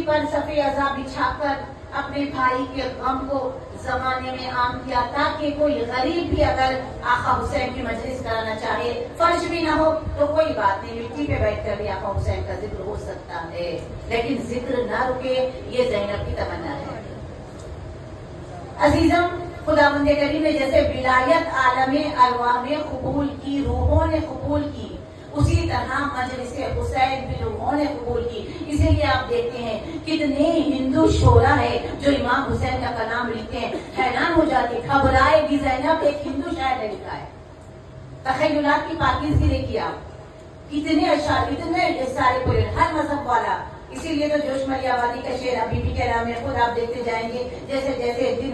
पर सफ़े अज़ा बिछाकर अपने भाई के गम को जमाने में आम किया, ताकि कोई गरीब भी अगर आका हुसैन की मजलिस कराना चाहे, फर्ज भी ना हो तो कोई बात नहीं, मिट्टी पे बैठकर भी आका हुसैन का जिक्र हो सकता है, लेकिन जिक्र ना रुके, ये ज़ैनब की तमन्ना है। अजीजम, खुदावंद करीम ने जैसे विलायत आलमे अरवाह में कबूल की, रूहों ने कबूल की, उसी तरह मजलिस हुसैन भी रूहों ने कबूल की। इसीलिए आप देखते हैं कितने हिंदू शोरा है जो इमाम हुसैन का कलाम लिखते हैं, हैरान हो जाती, घबराएगी ज़ैनब, एक हिंदू शायर ने लिखा है। तखय्युलात की पाकीज़गी देखिए आप, कितने अशार, इतने सारे पूरे, हर मजहब वाला। इसीलिए तो जोश मलियाबादी का शेर अभी भी कह रहा है, खुद आप देखते जाएंगे जैसे जैसे दिन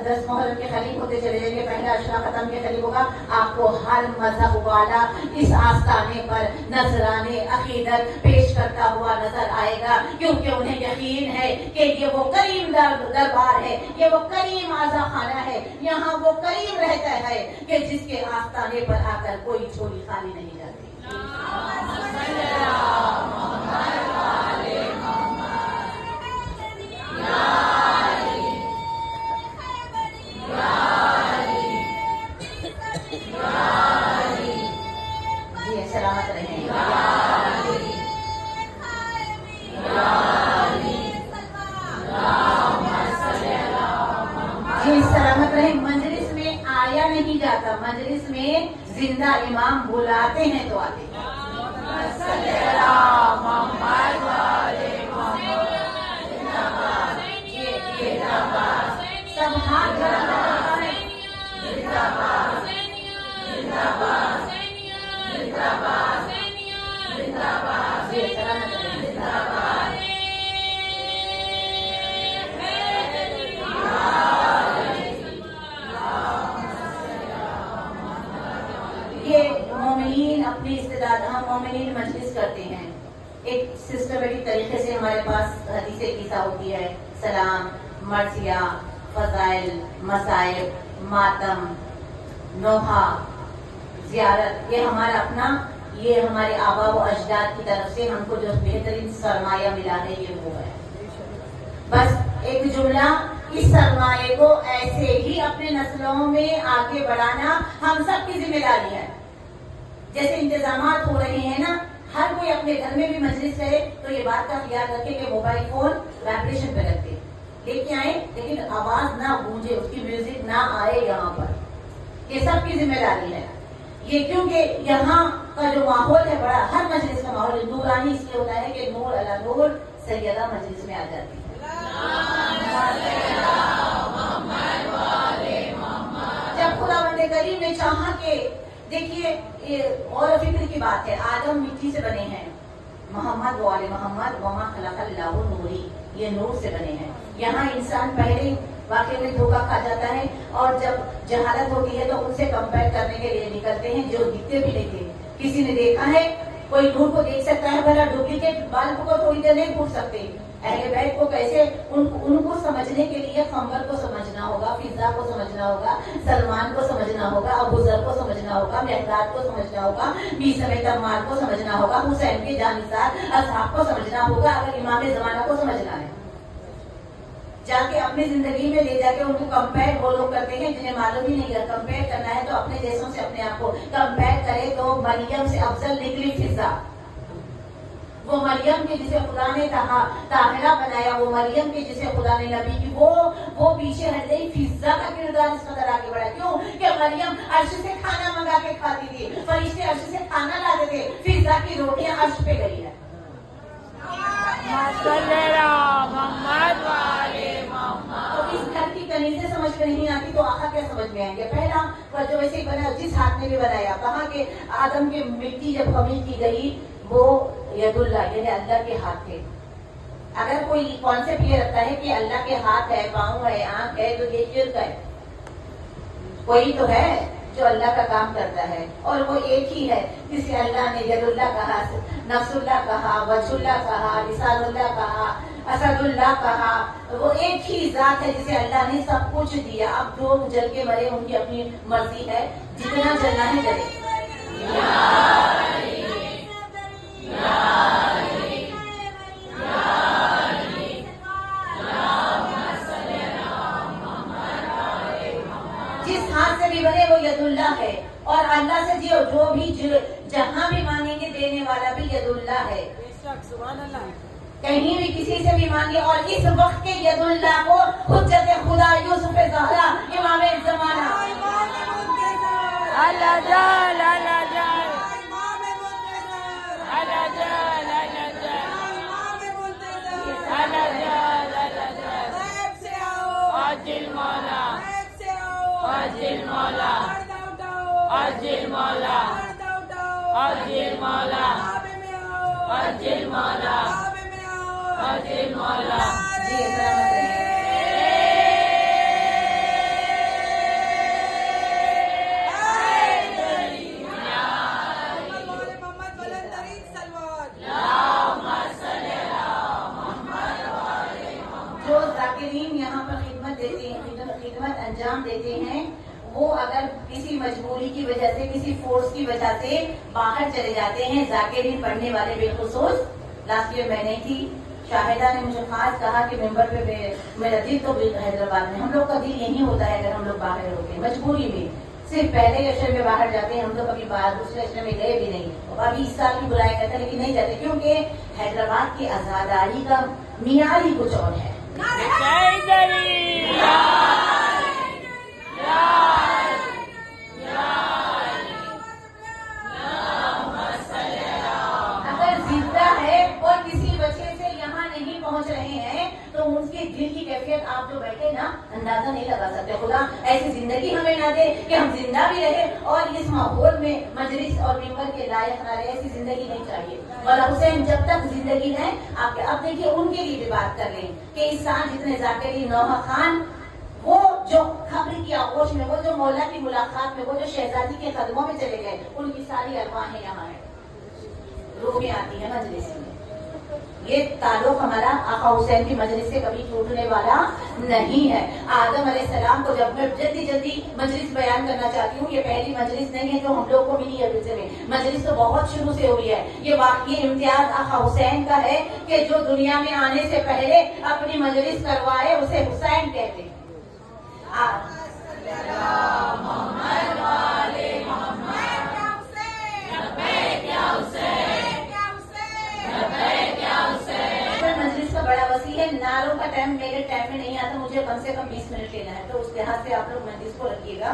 10 मुहर्रम के खलीफ होते चले जाएंगे, पहला अशरा खत्म के खलीफ होगा, आपको हर मजहब वाला इस आस्ताने पर नजराने अकीदत पेश करता हुआ नजर आएगा, क्योंकि उन्हें यकीन है कि ये वो करीम दरबार है, ये वो करीम आज़ा खाना है, यहाँ वो करीम रहता है कि जिसके आस्ताने पर आकर कोई झोली खाली नहीं जाती। सलामत रहें, जी सलामत रहें। मजलिस में आया नहीं जाता, मजलिस में जिंदा इमाम बुलाते हैं तो आते। सब हाथ ये मोमिनीन अपनी इस्तेदाद, हम मोमिनीन मजलिस करते हैं एक सिस्टमेटिक तरीके से। हमारे पास हदीसे कीसा होती है, सलाम, मर्सिया, फजाइल, मसाइब, मातम, नोहा, जियारत, ये हमारा अपना, ये हमारे आबा व अजदाद की तरफ से हमको जो बेहतरीन सरमाया मिला है ये वो है। बस एक जुमला, इस सरमाए को ऐसे ही अपने नस्लों में आगे बढ़ाना हम सब की जिम्मेदारी है। जैसे इंतजामात हो रहे हैं ना, हर कोई अपने घर में भी मजलिस करे तो ये बात का ख्याल रखे कि मोबाइल फोन वाइब्रेशन पे रखे, लेके आए, लेकिन आवाज ना गूंजे, उसकी म्यूजिक ना आए यहाँ पर, ये सब की जिम्मेदारी है ये। क्योंकि यहाँ का जो माहौल है बड़ा, हर मजलिस का माहौल नूरानी इसलिए होता है कि नूर अला नूर सैयदा मजलिस में आ जाती है। जब खुदावंद करीम ने चाहा कि, देखिए और फिक्र की बात है, आदम मिट्टी से बने हैं, मोहम्मद वाले मोहम्मद वमा खलक़ल्लाहु नूरी, ये नूर से बने हैं। यहाँ इंसान पहले वाकई में धोखा खा जाता है, और जब जहालत होती है तो उनसे कंपेयर करने के लिए निकलते हैं जो दिखते भी नहीं थे। किसी ने देखा है, कोई नूर को देख सकता है, भला डुप्लीकेट बल्ब को थोड़ी देर नहीं पूछ सकते। अहले बैत को कैसे, उनको समझने के लिए खंबर को समझना होगा, फिजा को समझना होगा, सलमान को समझना होगा, अबू जर को समझना होगा, मेहदाद को समझना होगा, मीर समेत अम्मार को समझना होगा, हुसैन के जानिसार असहाब को समझना होगा, अगर इमाम जमाना को समझना है। जाके अपनी जिंदगी में ले जाके उनको कंपेयर वो लोग करते हैं जिन्हें मालूम ही नहीं है। कंपेयर करना है तो अपने जैसों से अपने आप को कंपेयर करे तो मरियम से अफजल निकली फिजा। वो मरियम के जिसे खुदा ने ताहिरा बनाया, वो मरियम के जिसे खुदा ने नबी की, वो पीछे हट गई। फिजा का किरदार इस कदर आगे बढ़ा, क्यों कि मरियम अर्श से खाना मंगा के खाती थी, फरिश्ते अर्श से खाना लाते थे, फिजा की रोटियां अर्श पे गई है। तो इस घर की कनीज़ें समझ में नहीं आती तो आका क्या समझ में आएंगे। पहला पर जो वैसे बना, जिस हाथ ने भी बनाया, कहा कि आदम की मिट्टी जब कमी की गई वो यदुल्लाह यानी अल्लाह के हाथ थे। अगर कोई कॉन्सेप्ट ये रखता है कि अल्लाह के हाथ है, पाँव है, आंख है, तो ये शिर्क है। कोई तो है जो अल्लाह का काम करता है, और वो एक ही है जिसे अल्लाह ने यदुल्लाह कहा, नफ्सुल्लाह कहा, वजहुल्लाह कहा, लिसानुल्लाह कहा, असदुल्लाह कहा। वो एक ही जात है जिसे अल्लाह ने सब कुछ दिया। अब जो जल के मरे उनकी अपनी मर्जी है, जितना जलना है जले। اللہ سے جیو، جو بھی جہاں بھی مانگیں گے دینے والا بھی ید اللہ ہے، کہیں بھی کسی سے بھی مانگے. اور اس وقت کے ید اللہ کو حجت خدا یوسف زہرا امام زمانہ جو ذاکرین یہاں پر خدمت دیتے ہیں، خدمت انجام دیتے ہیں، وہ اگر کسی مجبوری کی وجہ سے، کسی فورس کی وجہ سے باہر چلے جاتے ہیں، ذاکرین پڑھنے والے بالخصوص. لاسٹ ایئر میں نہیں تھی، شاہدہ نے مجھے خاص کہا کہ ممبر پہ میرا دل تو حیدرآباد میں، ہم لوگ کا دل یہی ہوتا ہے اگر ہم لوگ باہر ہوتے ہیں مجبوری میں، صرف پہلے اشر میں باہر جاتے ہیں، ہم تو کبھی باہر دوسرے اشر میں گئے بھی نہیں. ابھی اس سال بھی بلایا گیا تھا لیکن نہیں جاتے، کیونکہ حیدرآباد کی آزاداری کا معیار ہی کچھ اور ہے. اگر زندہ ہے اور کسی وجہ سے یہاں نہیں پہنچ رہے ہیں تو ان کے دل کی کیفیت آپ جو بیٹھے نا اندازہ نہیں لگا سکتے. خدا ایسی زندگی ہمیں نہ دے کہ ہم زندہ بھی رہے اور اس ماحول میں مجلس اور ممبر کے لائق نہ رہے. ایسی زندگی نہیں چاہیے. مولا حسین جب تک زندگی ہے آپ اب دیکھیے ان کے لیے بھی بات کر لیں کہ اس سال جتنے ذاکرین نوحہ خان، وہ جو خبر کی آغوش میں، وہ جو مولا کی ملاقات میں، وہ جو شہزادی کے قدموں میں چلے گئے، ان کی ساری ارواحیں یہاں ہیں، روحیں آتی ہیں مجلس میں. یہ تعلق ہمارا آقا حسین کی مجلس سے کبھی ٹوٹنے والا نہیں ہے. آدم علیہ السلام کو جب میں جلدی مجلس بیان کرنا چاہتی ہوں، یہ پہلی مجلس نہیں ہے جو ہم لوگ کو ملی ہے ورثے میں، مجلس تو بہت شروع سے ہوئی ہے. یہ امتیاز آقا حسین کا ہے کہ جو دنیا میں آنے سے پہلے اپنی مجلس کروائے اسے حسین کہتے ہیں. مجلس کا بڑا وسیع ہے. نعروں کا ٹائم میرے ٹائم میں نہیں آتا، مجھے کم سے کم 20 منٹ لینا ہے، تو اس لحاظ سے آپ لوگ مجلس کو رکھیے گا.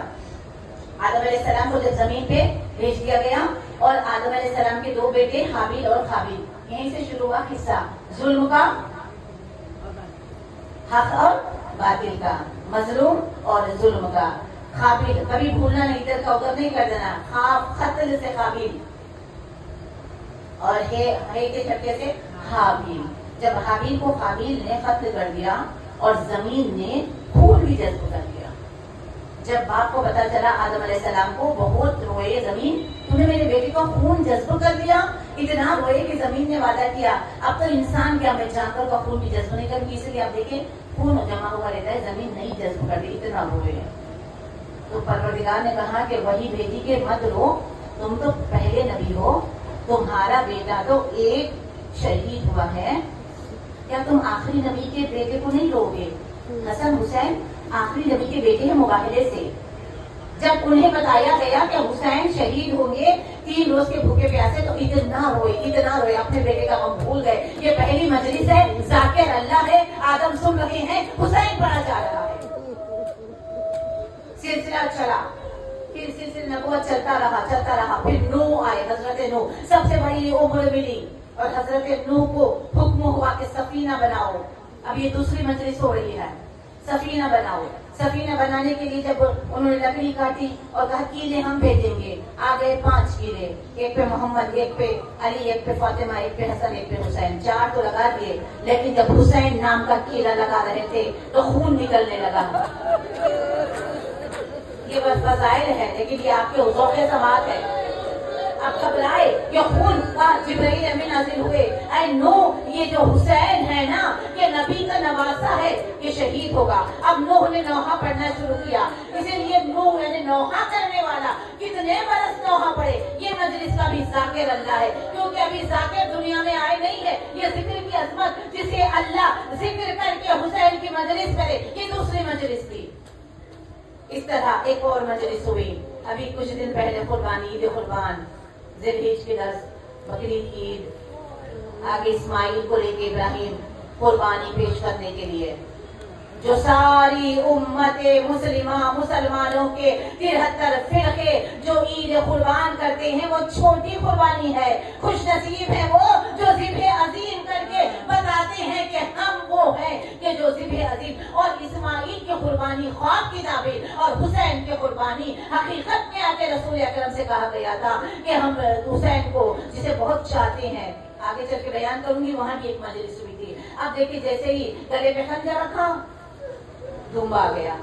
آدم علیہ السلام کو جب زمین پہ بھیج دیا گیا اور آدم علیہ السلام کے دو بیٹے حابیل اور قابیل، یہیں سے شروع ہوا قصہ ظلم کا، حق اور باطل کا، مظلوم اور ظلم کا. قابیل کبھی بھولنا نہیں، ادھر کا ادھر نہیں کر دینا. قتل سے قابیل اور ہے کے جھٹکے سے حابیل. جب حابیل کو قابیل نے قتل کر دیا اور زمین نے خون بھی جذب کر دیا. جب باپ کو پتا چلا آدم علیہ السلام کو، بہت روئے زمین، تو نے میرے بیٹے کا خون جذب کر دیا. اتنا روئے کہ زمین نے وعدہ کیا اب تو انسان کیا میں جانور کا خون بھی جذب نہیں کروں گی. اس لیے آپ دیکھیں خون جمع ہوا رہتا ہے، زمین نہیں جذب کر دی، اتنا روئے. تو پروردگار نے کہا کہ وہی بھیجی کہ مت رو، تم تو پہلے نبی ہو، تمہارا بیٹا تو ایک شہید ہوا ہے، کیا تم آخری نبی کے بیٹے کو نہیں رو گے؟ حسن حسین آخری نبی کے بیٹے ہیں مباہلے سے. جب انہیں بتایا گیا کہ حسین شہید ہوں گے 3 روز کے بھوکے پیاسے، تو اتنا روئے اپنے بیٹے کا غم بھول گئے. یہ پہلی مجلس ہے، ذاکر اللہ ہے، آدم سن رہے ہیں، حسین پڑھا جا رہا ہے. سلسلہ چلا، پھر سلسلہ نبوت چلتا رہا. پھر نوح آئے، حضرت نوح، سب سے بڑی عمر ملی اور حضرت نوح کو حکم ہوا کہ سفینہ بناؤ. اب یہ دوسری مجلس ہو رہی ہے، سفینہ بناؤ. سفینہ بنانے کے لیے جب انہوں نے لکڑی کاٹی اور کہا کیلے ہم بھیجیں گے، آ گئے 5 کیلے، ایک پہ محمد، ایک پہ علی، ایک پہ فاطمہ، ایک پہ حسن، ایک پہ حسین. 4 تو لگا دیے، لیکن جب حسین نام کا کیلا لگا رہے تھے تو خون نکلنے لگا. یہ بس فضائل ہے، لیکن یہ آپ کے ذوق سماعت ہے. اب گھبرائے کہ خون کا جبرائیل امین نازل ہوئے. اے نو، یہ جو حسین ہے نا، یہ نبی کا نواسا ہے، یہ شہید ہوگا. اب نوح نے نوحہ پڑھنا شروع کیا، اسی لیے نوح یعنی نوحہ کرنے والا. کتنے برس نوحہ پڑھے؟ یہ مجلس کا بھی ذاکر اللہ ہے، کیونکہ ابھی ذاکر دنیا میں آئے نہیں ہے. یہ ذکر کی عظمت جسے اللہ ذکر کر کے حسین کی مجلس کرے، یہ دوسری مجلس تھی. इस तरह एक और मजलिस हुई अभी कुछ दिन पहले, कुर्बानी, ईद कुर्बान, ज़िलहिज की 10, बकरीद ईद, आगे इस्माइल को लेके इब्राहिम कुर्बानी पेश करने के लिए, जो सारी उम्मते मुसलमानों के 73 फिरके जो ईद कुर्बान करते हैं वो छोटी कुर्बानी है। खुश नसीब है वो जो ज़िब्ह अज़ीम करके बताते हैं कि हम वो हैं कि जो ज़िब्ह अज़ीम। और इस्माइल की कुर्बानी ख्वाब की ताबीर और हुसैन की कुर्बानी हकीकत में आके रसूल अकरम से कहा गया था कि हम हुसैन को जिसे बहुत चाहते हैं, आगे चल के बयान करूंगी, वहां भी एक मजलिस हुई थी। अब देखिए जैसे ही गले पे खंजर रखा, दुम्बा आ गया,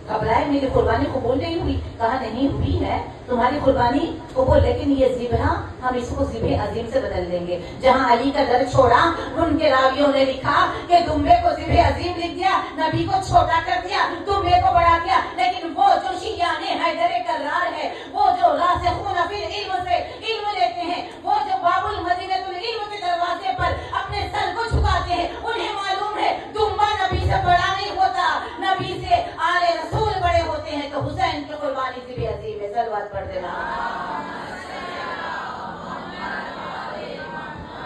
घबराए, मेरी कुर्बानी कबूल नहीं हुई। कहा नहीं हुई है तुम्हारी कुर्बानी कबूल, लेकिन ये ज़िब्ह हम इसको ज़िब्ह अज़ीम से बदल देंगे। जहां अली का दर छोड़ा, उनके रावियों ने लिखा कि दुम्बे को ज़िब्ह अज़ीम लिख दिया, नबी को छोटा कर दिया, दुम्बे को बड़ा किया। लेकिन वो जो शियाने हैदर कर्रार है, वो जो रासिखून फिल इल्म से इल्म लेते हैं, वो जो बाबुल मदीनतुल इल्म के दरवाजे पर अपने सर को झुकाते हैं, उन्हें मालूम है दुम्बा नबी से बड़ा नहीं होता, नबी से आले रसूल बड़े होते हैं। तो हुसैन की कुर्बानी ज़िब्ह अज़ीम है। सलवात पढ़ देना।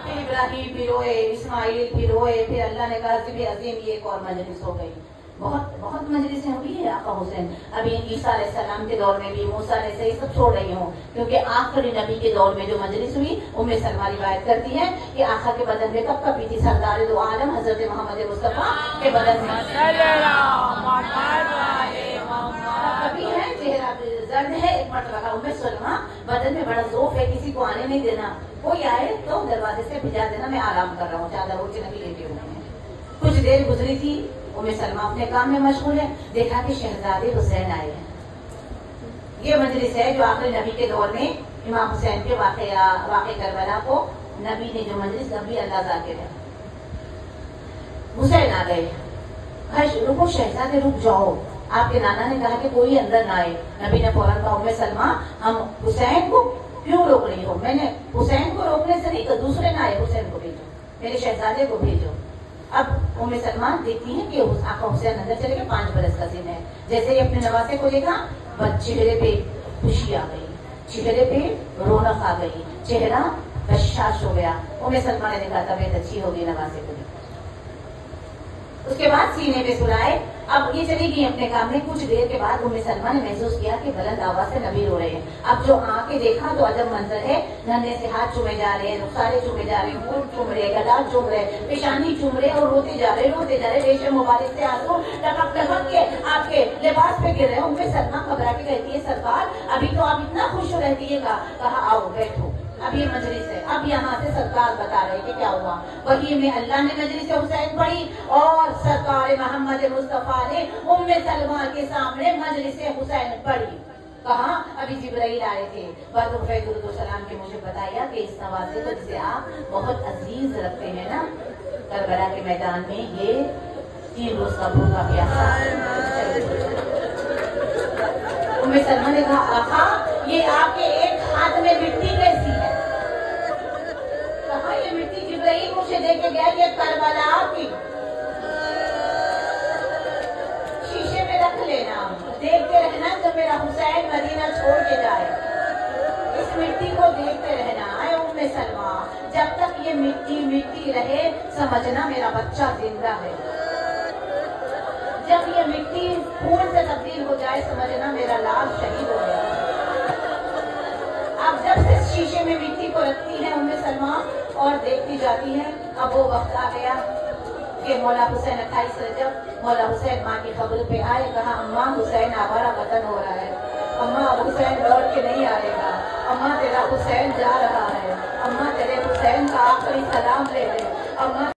फिर इब्राहिम भी रोए, इस्माइल भी रोए, फिर अल्लाह ने कहा ज़िब्ह अज़ीम। ये एक और मजलिस हो गई। बहुत मजलिसें हुई है आका हुसैन। अभी ईसा अलैहिस्सलाम के दौर में भी, मूसा अलैहि सब छोड़ रही हूँ, क्योंकि आखिरी नबी के दौर में जो मजलिस हुई, उम्मे सलमा रिवायत करती है कि आका के बदन में कब कभी थी सरदार दो आलम हजरत मोहम्मद मुस्तफा के बदन में कभी है, चेहरा जर्द है, एक मरतबा उम्मे सलमा बदन में बड़ा ज़ौफ़ है, किसी को आने नहीं देना, कोई आए तो दरवाजे से भिजा देना, मैं आराम कर रहा हूँ, चादर ओढ़ के नबी लेटे हुए हैं। कुछ देर गुजरी थी, उम्मे सलमा अपने काम में मशगूल है, देखा कि शहजादे हुसैन आए हैं। ये मजलिस है जो आखिरी नबी के दौर में इमाम हुसैन के वाक़े करबला को नबी ने जो मजलिस नबी अल्लाह ज़ाकिर है, हुसैन आ गए। रुको शहजादे, रुक जाओ, आपके नाना ने कहा कि कोई अंदर ना आए। नबी ने फौरन कहा उम्मे सलमा, हम हुसैन को क्यों रोक रही हो? मैंने हुसैन को रोकने से नहीं, तो दूसरे ना आए, हुसैन को भेजो, मेरे शहजादे को भेजो। अब उम्मे सलमा देखती है कि आका हुसैन अंदर चले गए, 5 बरस का दिन है। जैसे ही अपने नवासे को देखा, चेहरे पे खुशी आ गई, चेहरे पे रौनक आ गई, चेहरा बशाश हो गया। उम्मे सलमा ने देखा तबीयत अच्छी हो गई नवासे को। उसके बाद सीने पे सुलाए। अब ये चली गई अपने काम में। कुछ देर के बाद उम्मे सलमा ने महसूस किया कि बुलंद आवाज से नबी रो रहे हैं। अब जो आके देखा तो अजब मंजर है, नन्हे से हाथ चूमे जा रहे हैं, रुखसारे चूमे जा रहे हैं, होंठ चूम रहे, गला चूम रहे, पेशानी चूम रहे और रोते जा रहे, रेशम मुबारक से आंसू टपक के आपके लिबास पे गिर रहे हैं। उम्मे सलमा घबरा के कहती है, सरकार अभी तो आप इतना खुश रहतीएगा। कहा आओ बैठो, अब ये मजलिस है। अब यहाँ से सरकार बता रहे कि क्या हुआ। वही में अल्लाह ने मजलिस हुसैन पढ़ी और सरकार मोहम्मद मुस्तफा ने उम्मे सलमा के सामने मजलिस हुसैन पढ़ी। कहा अभी जिब्राइल आए थे, सलाम के मुझे बताया कि इस नवासे को जिसे आप बहुत अजीज रखते हैं ना, करबला के मैदान में ये 3 रोज का भूखा प्यासा। उम्मे सलमा ने कहा आका ये आपके एक हाथ में मिट्टी कैसी है? कहा ये मिट्टी जिब्राइल मुझे दे के गया, ये करबला की शीशे में रख लेना, देखते रहना जब मेरा हुसैन मदीना छोड़ के जाए, इस मिट्टी को देखते रहना है उम्मे सलमा। जब तक ये मिट्टी रहे समझना मेरा बच्चा जिंदा है, जब ये मिट्टी खून से तब्दील हो जाए समझना मेरा लाल शहीद हो गया। अब जब से शीशे में मिट्टी को रखती है उम्मे सलमा और देखती जाती है, अब वो वक्त आ गया कि मौला हुसैन 28 रजब मौला हुसैन माँ की खबर पे आए। कहा अम्मा हुसैन आवारा वतन हो रहा है, अम्मा हुसैन लौट के नहीं आएगा, अम्मा तेरा हुसैन जा रहा है, अम्मा तेरे हुसैन का आखिरी सलाम ले ले, अम्मा